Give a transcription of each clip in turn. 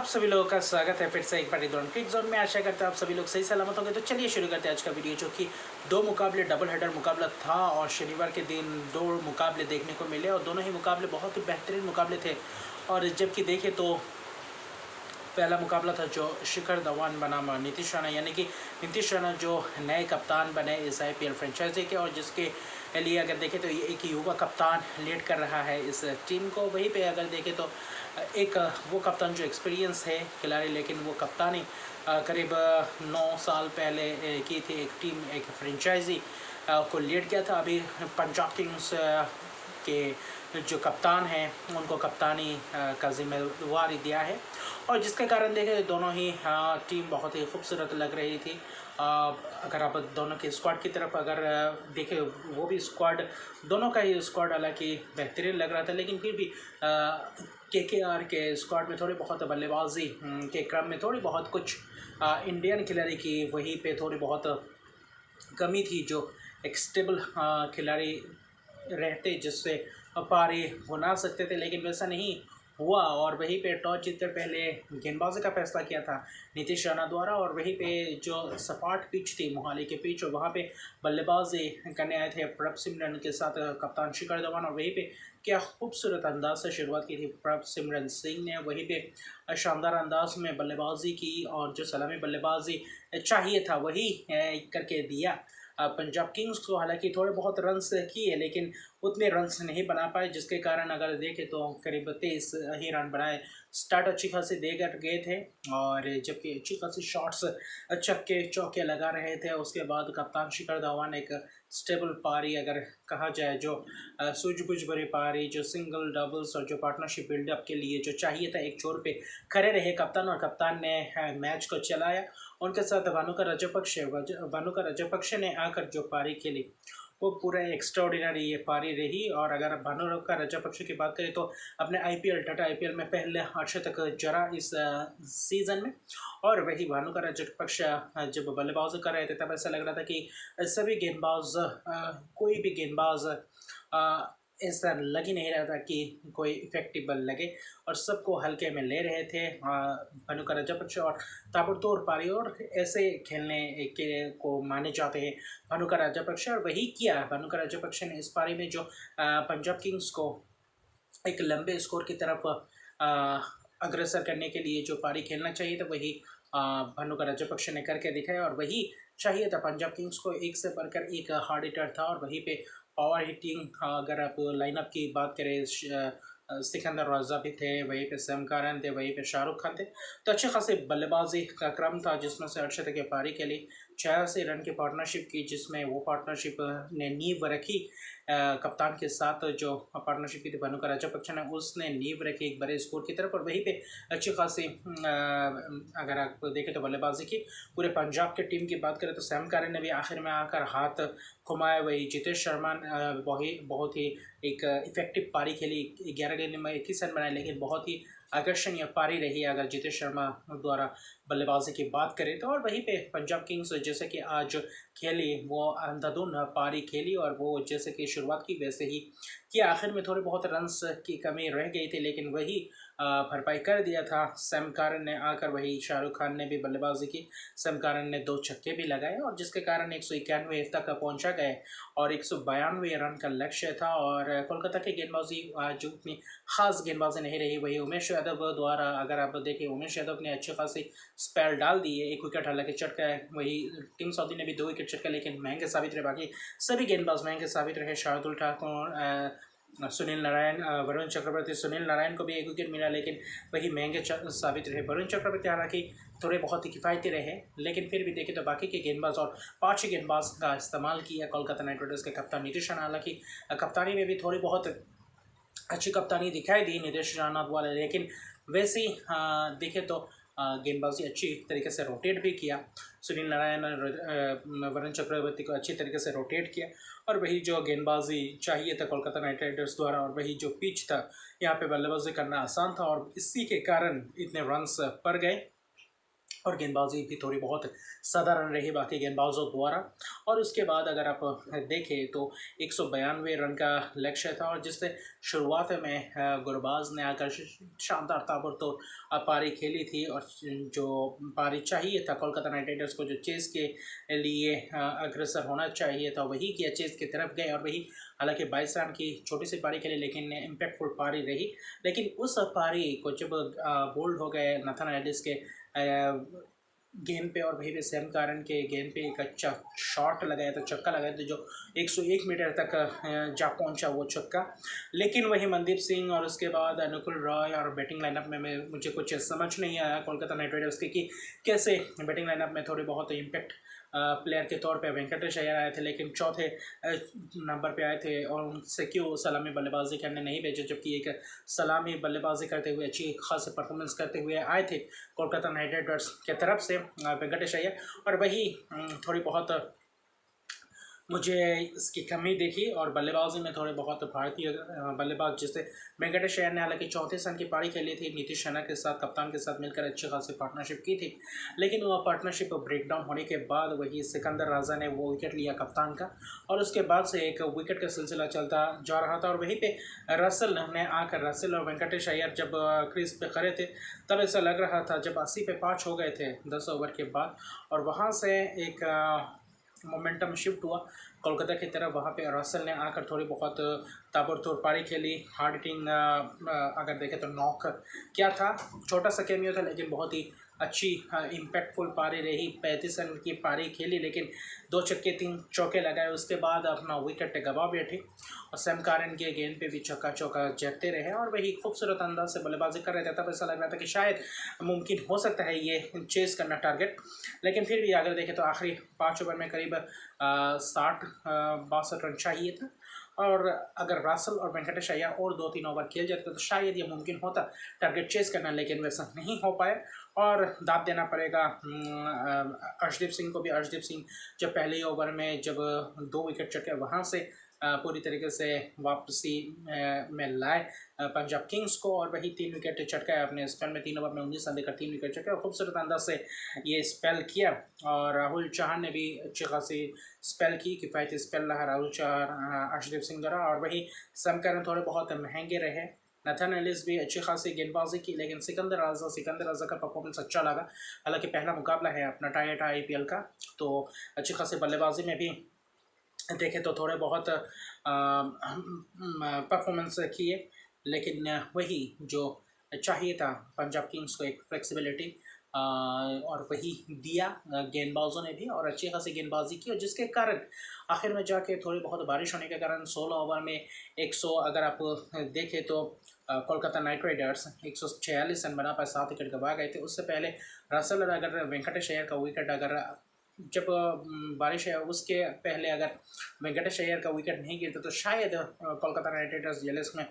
आप सभी लोगों का स्वागत है फिर से एक बार इधर क्रिक जोन में। आशा करते हैं आप सभी लोग सही सलामत होंगे। तो चलिए शुरू करते हैं आज का वीडियो, जो कि दो मुकाबले डबल हेडर मुकाबला था और शनिवार के दिन दो मुकाबले देखने को मिले और दोनों ही मुकाबले बहुत ही बेहतरीन मुकाबले थे। और जबकि देखें तो पहला मुकाबला था जो शिखर धवन बनाम नीतीश राणा, यानी कि नीतीश राणा जो नए कप्तान बने इस IPL फ्रेंचाइजी के, और जिसके लिए अगर देखें तो ये एक युवा कप्तान लीड कर रहा है इस टीम को। वहीं पे अगर देखें तो एक वो कप्तान जो एक्सपीरियंस है खिलाड़ी, लेकिन वो कप्तानी करीब 9 साल पहले की थी। एक टीम एक फ्रेंचाइजी को लीड किया था। अभी पंजाब किंग्स के जो कप्तान हैं उनको कप्तानी का जिम्मेवारी दिया है, और जिसके कारण देखें दोनों ही टीम बहुत ही खूबसूरत लग रही थी। अगर आप दोनों के स्क्वाड की तरफ अगर देखें, वो भी स्क्वाड, दोनों का ही स्क्वाड हालांकि बेहतरीन लग रहा था, लेकिन फिर भी KKR के स्क्वाड में थोड़ी बहुत बल्लेबाजी के क्रम में थोड़ी बहुत कुछ इंडियन खिलाड़ी की वहीं पे थोड़ी बहुत कमी थी, जो एक स्टेबल खिलाड़ी रहते जिससे पारी बना सकते थे, लेकिन वैसा नहीं हुआ। और वहीं पे टॉस जीतकर पहले गेंदबाजी का फैसला किया था नीतीश राणा द्वारा, और वहीं पे जो सपाट पिच थी मोहाली के पिच, और वहाँ पे बल्लेबाजी करने आए थे प्रभ सिमरन के साथ कप्तान शिखर धवन, और वहीं पे क्या खूबसूरत अंदाज से शुरुआत की थी प्रभ सिमरन सिंह ने। वहीं पे शानदार अंदाज में बल्लेबाजी की, और जो सलामी बल्लेबाजी चाहिए था वही करके दिया पंजाब किंग्स को। हालांकि थोड़े बहुत रन्स किए, लेकिन उतने रन्स नहीं बना पाए, जिसके कारण अगर देखें तो करीब 23 ही रन बनाए। स्टार्ट अच्छी खासी देकर गए थे, और जबकि अच्छी खासी शॉट्स छक्के चौके लगा रहे थे। उसके बाद कप्तान शिखर धवन एक स्टेबल पारी अगर कहा जाए, जो सूझबूझ भरी पारी, जो सिंगल डबल्स और जो पार्टनरशिप बिल्डअप के लिए जो चाहिए था, एक छोर पे खड़े रहे कप्तान, और कप्तान ने मैच को चलाया। उनके साथ भानुका रजपक्षे ने आकर जो पारी खेली वो पूरा एक्स्ट्राऑर्डिनरी ये पारी रही। और अगर भानुका रजपक्षे की बात करें तो अपने टाटा IPL में पहले अर्धशतक जरा इस सीज़न में, और वही भानुका रजपक्ष जब बल्लेबाजी कर रहे थे तब ऐसा लग रहा था कि सभी गेंदबाज कोई भी गेंदबाज ऐसा लग ही नहीं रहा था कि कोई इफेक्टिव बल लगे, और सबको हल्के में ले रहे थे भानुका रजपक्ष, और ताबड़तोड़ पारी और ऐसे खेलने के को माने जाते हैं भानुका रजपक्ष, और वही किया भानुका रजपक्ष ने इस पारी में, जो पंजाब किंग्स को एक लंबे स्कोर की तरफ अग्रसर करने के लिए जो पारी खेलना चाहिए था वही भानुका रजपक्ष ने करके दिखाया, और वही चाहिए था पंजाब किंग्स को। एक से बढ़कर एक हार्ड हिटर था, और वहीं पे पावर हिटिंग अगर आप लाइनअप की बात करें, सिकंदर रजा भी थे, वहीं पे सैम करन थे, वहीं पे शाहरुख खान थे। तो अच्छे खासे बल्लेबाजी का क्रम था, जिसमें से अर्धशतक की पारी के लिए 86 रन की पार्टनरशिप की, जिसमें वो पार्टनरशिप ने नींव रखी कप्तान के साथ। जो पार्टनरशिप की थी भानुका रजपक्ष ने, उसने नींव रखी एक बड़े स्कोर की तरफ, और वहीं पे अच्छी खासी अगर आप देखें तो बल्लेबाजी की। पूरे पंजाब के टीम की बात करें तो सैम करन ने भी आखिर में आकर हाथ घुमाए, वही जितेश शर्मा बहुत ही एक इफेक्टिव पारी खेली, 11 गेंद में 21 रन बनाए, लेकिन बहुत ही आकर्षणीय पारी रही अगर जितेश शर्मा द्वारा बल्लेबाजी की बात करें तो। और वहीं पे पंजाब किंग्स जैसे कि आज खेली वो अंधाधुंध पारी खेली, और वो जैसे कि शुरुआत की वैसे ही कि आखिर में थोड़े बहुत रन्स की कमी रह गई थी, लेकिन वही भरपाई कर दिया था सैम करन ने आकर। वही शाहरुख खान ने भी बल्लेबाजी की, सैम करन ने 2 छक्के भी लगाए, और जिसके कारण 191 तक पहुंचा गए, और 192 रन का लक्ष्य था। और कोलकाता की गेंदबाजी जो उतनी खास गेंदबाजी नहीं रही, वही उमेश यादव द्वारा अगर आप देखें, उमेश यादव ने अच्छी खासी स्पेल डाल दी है, 1 विकेट हालांकि चटका है। वही टीम साउदी ने भी 2 विकेट चटका, लेकिन महंगे साबित रहे। बाकी सभी गेंदबाज महंगे साबित रहे। शार्दुल ठाकुर, सुनील नारायण, वरुण चक्रवर्ती, सुनील नारायण को भी 1 विकेट मिला, लेकिन वही महंगे साबित रहे। वरुण चक्रवर्ती हालांकि थोड़े बहुत ही किफ़ायती रहे, लेकिन फिर भी देखें तो बाकी के गेंदबाज, और 5 गेंदबाज का इस्तेमाल किया कोलकाता नाइट राइडर्स के कप्तान नीतीश राणा। हालांकि कप्तानी में भी थोड़ी बहुत अच्छी कप्तानी दिखाई दी नीतीश राणा द्वारा, लेकिन वैसे ही देखें तो गेंदबाजी अच्छी तरीके से रोटेट भी किया। सुनील नारायण, वरुण चक्रवर्ती को अच्छी तरीके से रोटेट किया, और वही जो गेंदबाजी चाहिए था कोलकाता नाइट राइडर्स द्वारा, और वही जो पिच था यहाँ पे बल्लेबाजी करना आसान था, और इसी के कारण इतने रन्स पड़ गए। और गेंदबाजी भी थोड़ी बहुत साधारण रही बाकी गेंदबाजों द्वारा। और उसके बाद अगर आप देखें तो 192 रन का लक्ष्य था, और जिससे शुरुआत में गुरबाज ने आकर शानदार ताबड़तोड़ पारी खेली थी, और जो पारी चाहिए था कोलकाता नाइट राइडर्स को, जो चेस के लिए अग्रसर होना चाहिए था, वही किया, चेस की तरफ गए, और वही हालांकि 22 रन की छोटी सी पारी खेली लेकिन इम्पैक्टफुल पारी रही। लेकिन उस पारी को जब बोल्ड हो गए नाथन एलिस के गेंद पे, और वहीं पे सैम कारण के गेंद पे एक अच्छा शॉट लगाया था, चक्का लगाया था, जो 101 मीटर तक जा पहुंचा वो चक्का। लेकिन वही मनदीप सिंह और उसके बाद अनुकुल रॉय और बैटिंग लाइनअप में मुझे कुछ समझ नहीं आया कोलकाता नाइट राइडर्स के कि कैसे बैटिंग लाइनअप में थोड़ी बहुत इम्पैक्ट प्लेयर के तौर पे वेंकटेश अय्यर आए थे, लेकिन चौथे नंबर पे आए थे, और उनसे क्यों सलामी बल्लेबाजी करने नहीं भेजे, जबकि एक सलामी बल्लेबाजी करते हुए अच्छी खासी परफॉर्मेंस करते हुए आए थे कोलकाता नाइट राइडर्स के तरफ से वेंकटेश अय्यर। और वही थोड़ी बहुत मुझे इसकी कमी देखी, और बल्लेबाजी में थोड़े बहुत भारतीय बल्लेबाज जैसे वेंकटेश अय्यर ने हालांकि 34 रन की पारी खेली थी, नीतीश राणा के साथ, कप्तान के साथ मिलकर अच्छी खासी पार्टनरशिप की थी, लेकिन वह पार्टनरशिप ब्रेकडाउन होने के बाद वही सिकंदर राजा ने वो विकेट लिया कप्तान का, और उसके बाद से एक विकेट का सिलसिला चलता जा रहा था। और वहीं पे रसल ने आकर, रसल और वेंकटेश अय्यर जब क्रीज पे खड़े थे, तब ऐसा लग रहा था जब 80 पे 5 हो गए थे 10 ओवर के बाद, और वहाँ से एक मोमेंटम शिफ्ट हुआ कोलकाता की तरफ। वहाँ पे रसल ने आकर थोड़ी बहुत ताबड़तोड़ पारी खेली, हार्ड हिटिंग अगर देखें तो नॉक क्या था, छोटा सा कैमियो था, लेकिन बहुत ही अच्छी इम्पैक्टफुल पारी रही। 35 रन की पारी खेली, लेकिन 2 छक्के 3 चौके लगाए, उसके बाद अपना विकेट गवा बैठे, और सैम कारण के गेंद पे भी चौका चौका जगते रहे, और वही खूबसूरत अंदाज से बल्लेबाजी कर रहे थे। तब ऐसा लग रहा था कि शायद मुमकिन हो सकता है ये चेस करना टारगेट, लेकिन फिर भी अगर देखें तो आखिरी 5 ओवर में करीब 60-62 रन चाहिए था, और अगर रासल और वेंकटेश अय्यर और 2-3 ओवर खेल जाते तो शायद ये मुमकिन होता टारगेट चेस करना, लेकिन वैसा नहीं हो पाया। और दाद देना पड़ेगा अर्शदीप सिंह को भी। अर्शदीप सिंह जब पहले ही ओवर में जब 2 विकेट चटके, वहाँ से पूरी तरीके से वापसी में लाए पंजाब किंग्स को, और वही 3 विकेट चटकाए अपने स्पेल में। 3 ओवर में 19 रन देकर 3 विकेट चटकाए, और खूबसूरत अंदाज से ये स्पेल किया। और राहुल चौहान ने भी अच्छी खासी स्पेल की, किफ़ायती स्पेल रहा राहुल चौहान अर्शदीप सिंह द्वारा। और वही सैम करन थोड़े बहुत महंगे रहे। नाथन एलिस भी अच्छी खासी गेंदबाजी की, लेकिन सिकंदर राजा का परफॉर्मेंस अच्छा लगा। हालांकि पहला मुकाबला है अपना टाटा IPL का, तो अच्छी खासी बल्लेबाजी में भी देखें तो थोड़े बहुत परफॉर्मेंस किए, लेकिन वही जो चाहिए था पंजाब किंग्स को, एक फ्लेक्सिबिलिटी, और वही दिया गेंदबाजों ने भी, और अच्छी खासी गेंदबाजी की, और जिसके कारण आखिर में जाके थोड़ी बहुत बारिश होने के कारण 16 ओवर में 100, अगर आप देखें तो कोलकाता नाइट राइडर्स 146 रन बना पाए, 7 विकेट गंवा गए थे। उससे पहले रसल, अगर वेंकटेश अय्यर का विकेट, अगर जब बारिश है उसके पहले अगर वेंकटेश अय्यर का विकेट नहीं गिरता तो शायद कोलकाता नाइट राइडर्स जेलस में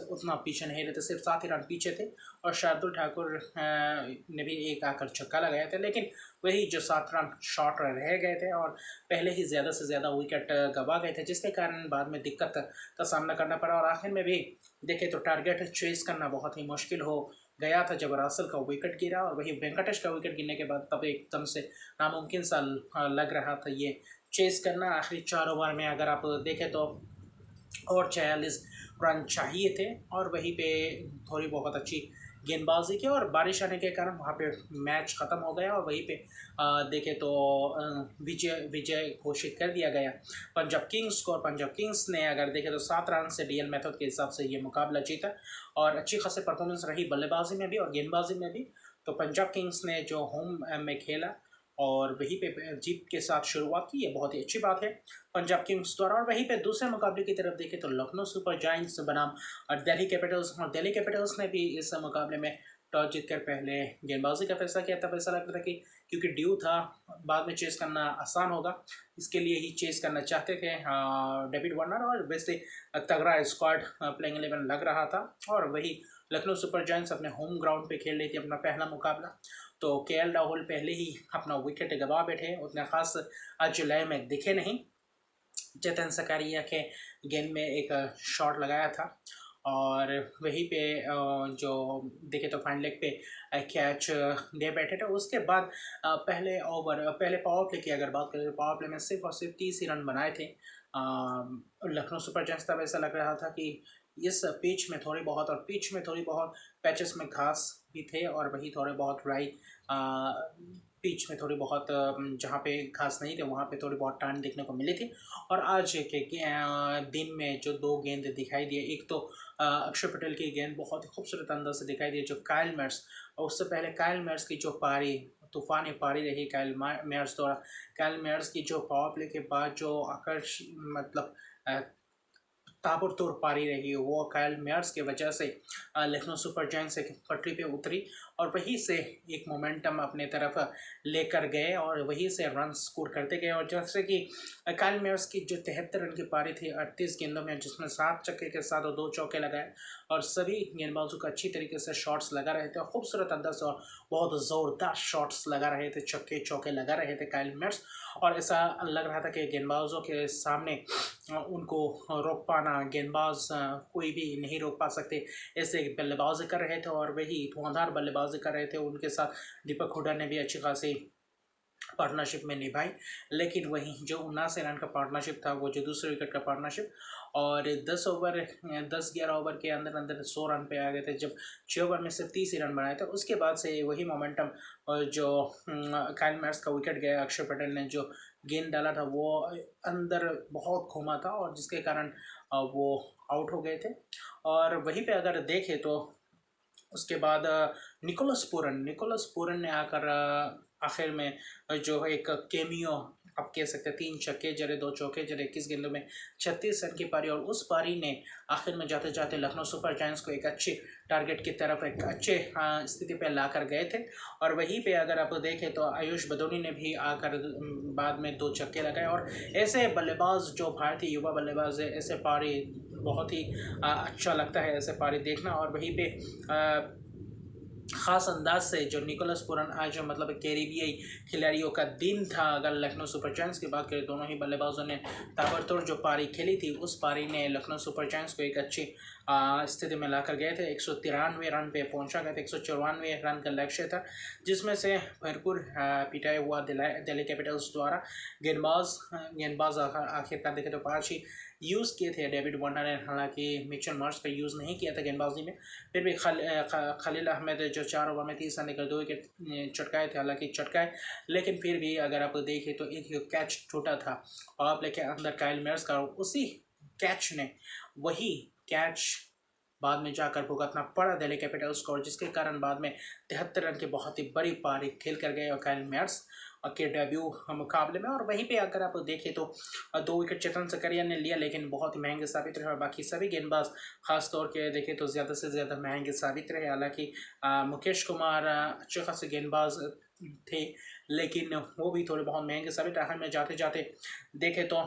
उतना पीछे नहीं रहते, सिर्फ 7 ही रन पीछे थे, और शार्दुल ठाकुर ने भी एक आकर छक्का लगाया था, लेकिन वही जो 7 रन शॉर्ट रह गए थे, और पहले ही ज़्यादा से ज़्यादा विकेट गंवा गए थे, जिसके कारण बाद में दिक्कत का सामना करना पड़ा। और आखिर में भी देखें तो टारगेट चेस करना बहुत ही मुश्किल हो गया था जब रासल का विकेट गिरा, और वही वेंकटेश का विकेट गिरने के बाद तब एकदम से नामुमकिन सा लग रहा था ये चेस करना। आखिरी 4 ओवर में अगर आप देखें तो और 46 रन चाहिए थे, और वहीं पे थोड़ी बहुत अच्छी गेंदबाजी की, और बारिश आने के कारण वहाँ पे मैच ख़त्म हो गया, और वहीं पे देखें तो विजय घोषित कर दिया गया पंजाब किंग्स को। और पंजाब किंग्स ने अगर देखें तो 7 रन से DL मेथड के हिसाब से ये मुकाबला जीता, और अच्छी खासी परफॉर्मेंस रही बल्लेबाजी में भी और गेंदबाजी में भी। तो पंजाब किंग्स ने जो होम में खेला और वहीं पे जीत के साथ शुरुआत की, ये बहुत ही अच्छी बात है पंजाब किंग्स द्वारा। और वहीं पे दूसरे मुकाबले की तरफ देखें तो लखनऊ सुपर जायंट्स बनाम दिल्ली कैपिटल्स, और दिल्ली कैपिटल्स ने भी इस मुकाबले में टॉस जीतकर पहले गेंदबाजी का फैसला किया। तब ऐसा लगता था कि क्योंकि ड्यू था, बाद में चेस करना आसान होगा, इसके लिए ही चेस करना चाहते थे डेविड वार्नर, और वैसे तगड़ा स्क्वाड प्लेइंग 11 लग रहा था। और वही लखनऊ सुपर जायंट्स अपने होम ग्राउंड पे खेल रही थी अपना पहला मुकाबला, तो KL राहुल पहले ही अपना विकेट गंवा बैठे, उतना खास आज लय में दिखे नहीं। चेतन सकारिया के गेंद में एक शॉट लगाया था, और वहीं पे जो देखे तो फाइन लेग पे कैच दे बैठे थे। उसके बाद पहले पावर प्ले की अगर बात करें तो पावर प्ले में सिर्फ और सिर्फ 30 ही रन बनाए थे। लखनऊ सुपर जायंट्स तब ऐसा लग रहा था कि इस पिच में थोड़ी बहुत, और पिच में थोड़ी बहुत पैचेस में घास भी थे और वही थोड़े बहुत पिच में थोड़ी बहुत जहाँ पे घास नहीं थे वहाँ पे थोड़ी बहुत टान देखने को मिली थी। और आज के दिन में जो दो गेंद दिखाई दिए, एक तो अक्षर पटेल की गेंद बहुत ही खूबसूरत अंदाज से दिखाई दी जो काइल मेयर्स, और उससे पहले काइल मेयर्स की जो पारी, तूफानी पारी रही काइल मेयर्स द्वारा। काइल मेयर्स की जो पावर प्ले के बाद जो आकर्ष मतलब ताबड़तोड़ पारी रही वो काइल मेयर्स की वजह से लखनऊ सुपर जायंट्स एक पटरी पे उतरी और वहीं से एक मोमेंटम अपने तरफ लेकर गए और वहीं से रन स्कोर करते गए। और जैसे कि काइल मेयर्स की जो 73 रन की पारी थी 38 गेंदों में, जिसमें 7 छक्के के साथ और 2 चौके लगाए और सभी गेंदबाजों को अच्छी तरीके से शॉट्स लगा रहे थे, खूबसूरत अंदाज से और बहुत ज़ोरदार शॉट्स लगा रहे थे, छक्के चौके लगा रहे थे काइल मेयर्स। और ऐसा लग रहा था कि गेंदबाजों के सामने उनको रोक पाना, गेंदबाज कोई भी नहीं रोक पा सकते, ऐसे बल्लेबाजी कर रहे थे और वही धुआंधार बल्लेबाजी कर रहे थे। उनके साथ दीपक हुडा ने भी अच्छी खासी पार्टनरशिप में निभाई। लेकिन वहीं जो 79 रन का पार्टनरशिप था, वो जो दूसरे विकेट का पार्टनरशिप, और 10-11 ओवर के अंदर अंदर 100 रन पे आ गए थे जब 6 ओवर में सिर्फ 30 ही रन बनाए थे। उसके बाद से वही मोमेंटम जो काइल मेयर्स का विकेट गया, अक्षर पटेल ने जो गेंद डाला था वो अंदर बहुत घूमा था और जिसके कारण वो आउट हो गए थे। और वहीं पे अगर देखें तो उसके बाद निकोलस पूरन ने आकर आखिर में जो एक केमियो आप कह सकते हैं, 3 छक्के जड़े 2 चौके जड़े 21 गेंदों में 36 रन की पारी, और उस पारी ने आखिर में जाते जाते लखनऊ सुपर जायंट्स को एक अच्छे टारगेट की तरफ, एक अच्छे स्थिति पे लाकर गए थे। और वहीं पे अगर आप देखें तो आयुष बदौनी ने भी आकर बाद में 2 छक्के लगाए। और ऐसे बल्लेबाज जो भारतीय युवा बल्लेबाज है, ऐसे पारी बहुत ही अच्छा लगता है ऐसे पारी देखना। और वहीं पे ख़ास अंदाज से जो निकोलस पूरन आज मतलब कैरिबियाई खिलाड़ियों का दिन था। अगर लखनऊ सुपर जायंट्स की बात करें, दोनों ही बल्लेबाजों ने ताबड़तोड़ जो पारी खेली थी, उस पारी ने लखनऊ सुपर जायंट्स को एक अच्छी स्थिति में लाकर गए थे। 193 रन पे पहुंचा गया था, 194 रन का लक्ष्य था, जिसमें से भरपूर पिटाई हुआ दिल्ली कैपिटल्स द्वारा। गेंदबाज आखिरकार देखे तो 5 ही यूज़ किए थे डेविड वार्नर ने, हालांकि मिचेल मार्श का यूज़ नहीं किया था गेंदबाजी में। फिर भी खलील अहमद जो 4 ओवर में 30 रन लेकर 2 विकेट चटकाए थे, हालांकि चटकाए, लेकिन फिर भी अगर आप देखें तो एक कैच छूटा था पावर प्ले के अंदर काइल मेयर्स का, उसी कैच ने वही कैच बाद में जाकर भुगतना पड़ा दिल्ली कैपिटल्स को, जिसके कारण बाद में 73 रन की बहुत ही बड़ी पारी खेल कर गए और काइल मेयर्स के डेब्यू मुकाबले में। और वहीं पे अगर आप देखें तो 2 विकेट चेतन सकरिया ने लिया, लेकिन बहुत ही महंगे साबित रहे, और बाकी सभी गेंदबाज खास तौर के देखें तो ज़्यादा से ज़्यादा महंगे साबित रहे। हालांकि मुकेश कुमार अच्छे खासे गेंदबाज थे, लेकिन वो भी थोड़े बहुत महंगे साबित रहे। में जाते जाते देखें तो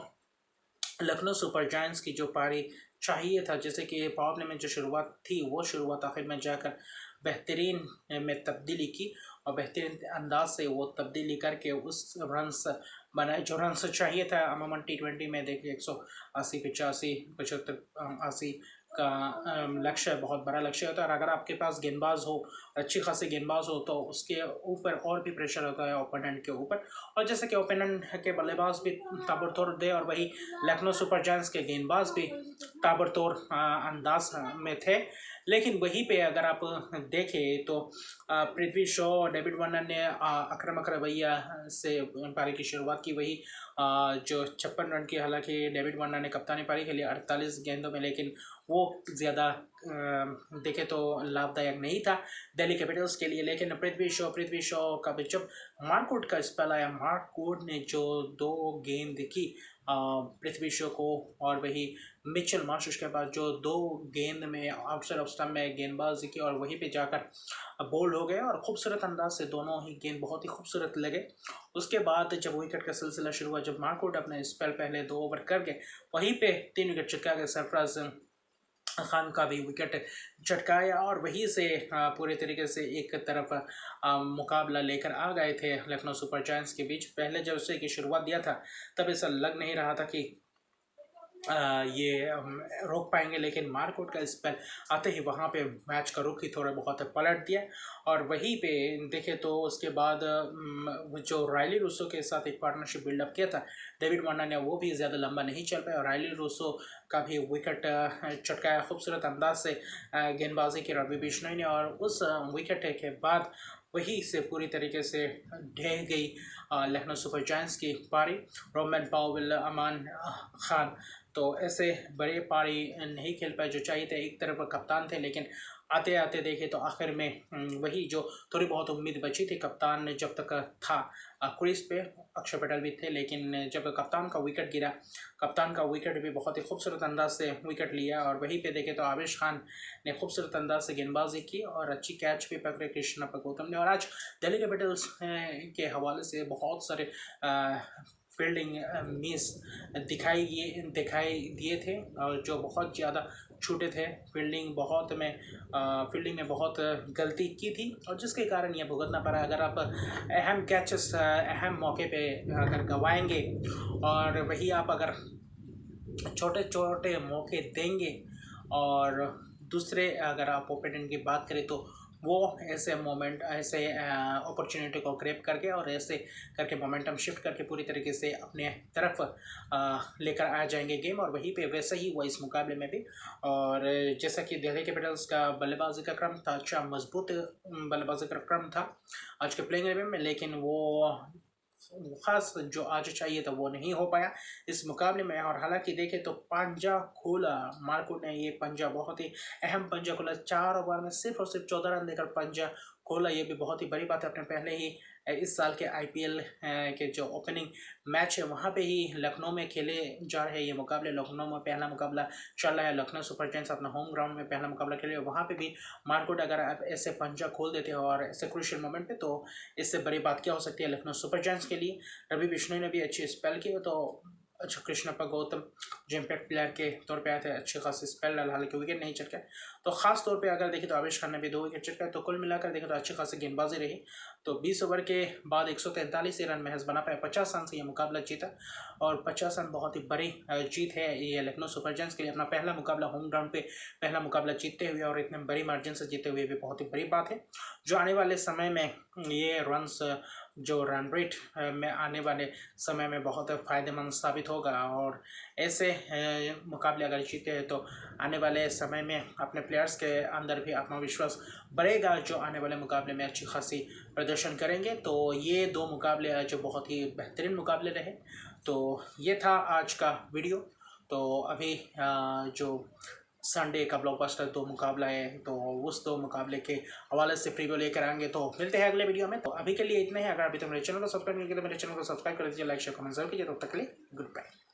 लखनऊ सुपर जायंट्स की जो पारी चाहिए था, जैसे कि पावर प्ले में जो शुरुआत थी, वो शुरुआत आखिर में जाकर बेहतरीन में तब्दीली की और बेहतरीन अंदाज से वो तब्दीली करके उस रन्स बनाए जो रन्स चाहिए था। अमूमन T20 में देखिए 180, 85, 75, 80 का लक्ष्य बहुत बड़ा लक्ष्य होता है, और अगर आपके पास गेंदबाज हो, अच्छी खासी गेंदबाज हो, तो उसके ऊपर और भी प्रेशर होता है ओपोनेंट के ऊपर। और जैसे कि ओपोनेंट के बल्लेबाज भी ताबड़तोड़ दे और वही लखनऊ सुपर जायंट्स के गेंदबाज भी ताबड़तोड़ अंदाज में थे। लेकिन वहीं पे अगर आप देखें तो पृथ्वी शॉ और डेविड वार्नर ने अकरम रवैया से पारी की शुरुआत की। वही जो 56 रन की, हालांकि डेविड वार्नर ने कप्तानी पारी खेली 48 गेंदों में, लेकिन वो ज़्यादा देखे तो लाभदायक नहीं था दिल्ली कैपिटल्स के लिए। लेकिन पृथ्वी शॉ का भी जब मार्कवुड का स्पेल आया, मार्कवुड ने जो 2 गेंद की पृथ्वी शॉ को, और वही मिचेल मार्श उसके बाद जो 2 गेंद में आउटसाइड ऑफ स्टंप में गेंदबाजी की और वहीं पे जाकर बोल्ड हो गए, और खूबसूरत अंदाज से दोनों ही गेंद बहुत ही खूबसूरत लगे। उसके बाद जब विकेट का सिलसिला शुरू हुआ, जब मार्कवुड अपने स्पेल पहले 2 ओवर कर गए, वहीं पे 3 विकेट चटका गए, सरफराज खान का भी विकेट चटकाया, और वहीं से पूरे तरीके से एक तरफ मुकाबला लेकर आ गए थे लखनऊ सुपर जायंट्स के बीच। पहले जब उससे की शुरुआत दिया था, तब ऐसा लग नहीं रहा था कि ये रोक पाएंगे, लेकिन मार्कवुड का स्पेल आते ही वहाँ पे मैच का रुख ही थोड़ा बहुत पलट दिया। और वहीं पे देखे तो उसके बाद जो रायली रूसो के साथ एक पार्टनरशिप बिल्डअप किया था डेविड वार्नर ने, वो भी ज़्यादा लंबा नहीं चल पाया और रायली रूसो का भी विकेट चटकाया खूबसूरत अंदाज से गेंदबाजी की रवि बिश्नोई ने। और उस विकेट के बाद वहीं से पूरी तरीके से ढह गई लखनऊ सुपर जायंट्स की पारी। रोमन पावेल, अमान खान तो ऐसे बड़े पारी नहीं खेल पाए जो चाहिए थे। एक तरफ कप्तान थे, लेकिन आते आते देखे तो आखिर में वही जो थोड़ी बहुत उम्मीद बची थी कप्तान ने जब तक था क्रीज पे, अक्षर पटेल भी थे, लेकिन जब कप्तान का विकेट गिरा, कप्तान का विकेट भी बहुत ही खूबसूरत अंदाज से विकेट लिया। और वहीं पे देखे तो आवेश खान ने खूबसूरत अंदाज से गेंदबाजी की और अच्छी कैच भी पकड़े कृष्णप्पा गौतम ने। और आज दिल्ली कैपिटल्स के हवाले से बहुत सारे फील्डिंग मिस दिखाई दिए थे और जो बहुत ज़्यादा छूटे थे। फील्डिंग में बहुत गलती की थी और जिसके कारण ये भुगतना पड़ा। अगर आप अहम कैचेस अहम मौके पे अगर गंवाएंगे और वही आप अगर छोटे छोटे मौके देंगे और दूसरे अगर आप ओपोनेंट की बात करें तो वो ऐसे मोमेंट ऐसे अपॉर्चुनिटी को ग्रैब करके और ऐसे करके मोमेंटम शिफ्ट करके पूरी तरीके से अपने तरफ लेकर आ जाएंगे गेम। और वहीं पे वैसे ही हुआ इस मुकाबले में भी। और जैसा कि दिल्ली कैपिटल्स का बल्लेबाजी का क्रम था, अच्छा मजबूत बल्लेबाजी का क्रम था आज के प्लेइंग इलेवन में, लेकिन वो खास जो आज चाहिए था वो नहीं हो पाया इस मुकाबले में। और हालांकि देखें तो पंजा खोला, मार्कवुड ने ये पंजा बहुत ही अहम पंजा खोला, 4 ओवर में सिर्फ और सिर्फ 14 रन देकर पंजा खोला। ये भी बहुत ही बड़ी बात है। अपने पहले ही इस साल के आईपीएल के जो ओपनिंग मैच है वहाँ पे ही लखनऊ में खेले जा रहे हैं ये मुकाबले। लखनऊ में पहला मुकाबला चल रहा है, लखनऊ सुपर जायंट्स अपना होम ग्राउंड में पहला मुकाबला खेले, वहाँ पे भी मार्कवुड अगर आप ऐसे पंजा खोल देते हो और ऐसे क्रूशियल मोमेंट पे, तो इससे बड़ी बात क्या हो सकती है लखनऊ सुपर जायंट्स के लिए। रवि बिश्नोई ने भी अच्छी स्पेल की, तो अच्छा कृष्णप्पा गौतम जो इम्पैक्ट प्लेयर के तौर पे आए थे, अच्छे खासे स्पेल डाला, हालांकि विकेट नहीं चटकाए। तो खास तौर पे अगर देखें तो आवेश खान ने भी 2 विकेट चटकाए। तो कुल मिलाकर देखें तो अच्छी खासी गेंदबाजी रही। तो 20 ओवर के बाद 143 रन महज बना पाए, 50 रन से ये मुकाबला जीता। और 50 रन बहुत ही बड़ी जीत है ये लखनऊ सुपर जायंट्स के लिए। अपना पहला मुकाबला होम ग्राउंड पे पहला मुकाबला जीतते हुए और इतने बड़ी मार्जिन से जीते हुए भी बहुत ही बड़ी बात है, जो आने वाले समय में ये रन्स जो रन रेट में आने वाले समय में बहुत फ़ायदेमंद साबित होगा। और ऐसे मुकाबले अगर जीते हैं तो आने वाले समय में अपने प्लेयर्स के अंदर भी आत्मविश्वास बढ़ेगा, जो आने वाले मुकाबले में अच्छी खासी प्रदर्शन करेंगे। तो ये 2 मुकाबले जो बहुत ही बेहतरीन मुकाबले रहे। तो ये था आज का वीडियो। तो अभी जो संडे का ब्लॉकबस्टर 2 मुकाबला है, तो उस 2 मुकाबले के हवाले से प्रीव्यू लेकर आएंगे। तो मिलते हैं अगले वीडियो में। तो अभी के लिए इतना ही। अगर अभी तक मेरे चैनल को सब्सक्राइब नहीं किया तो मेरे चैनल को सब्सक्राइब कर दीजिए, लाइक शेयर कमेंट जरूर कीजिए। तब तक के लिए गुड बाय।